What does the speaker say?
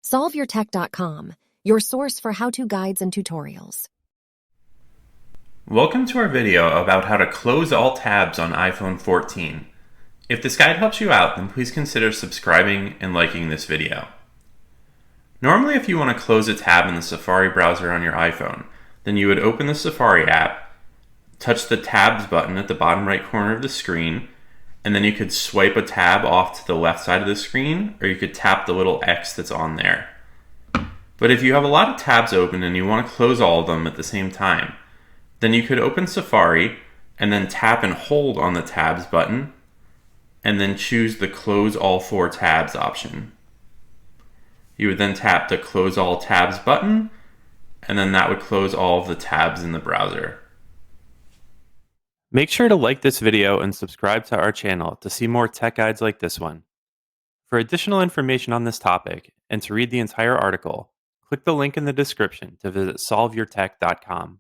SolveYourTech.com, your source for how-to guides and tutorials. Welcome to our video about how to close all tabs on iPhone 14. If this guide helps you out, then please consider subscribing and liking this video. Normally, if you want to close a tab in the Safari browser on your iPhone, then you would open the Safari app, touch the Tabs button at the bottom right corner of the screen, and then you could swipe a tab off to the left side of the screen, or you could tap the little X that's on there. But if you have a lot of tabs open and you want to close all of them at the same time, then you could open Safari and then tap and hold on the Tabs button, and then choose the Close All 4 Tabs option. You would then tap the Close All Tabs button, and then that would close all of the tabs in the browser. Make sure to like this video and subscribe to our channel to see more tech guides like this one. For additional information on this topic and to read the entire article, click the link in the description to visit solveyourtech.com.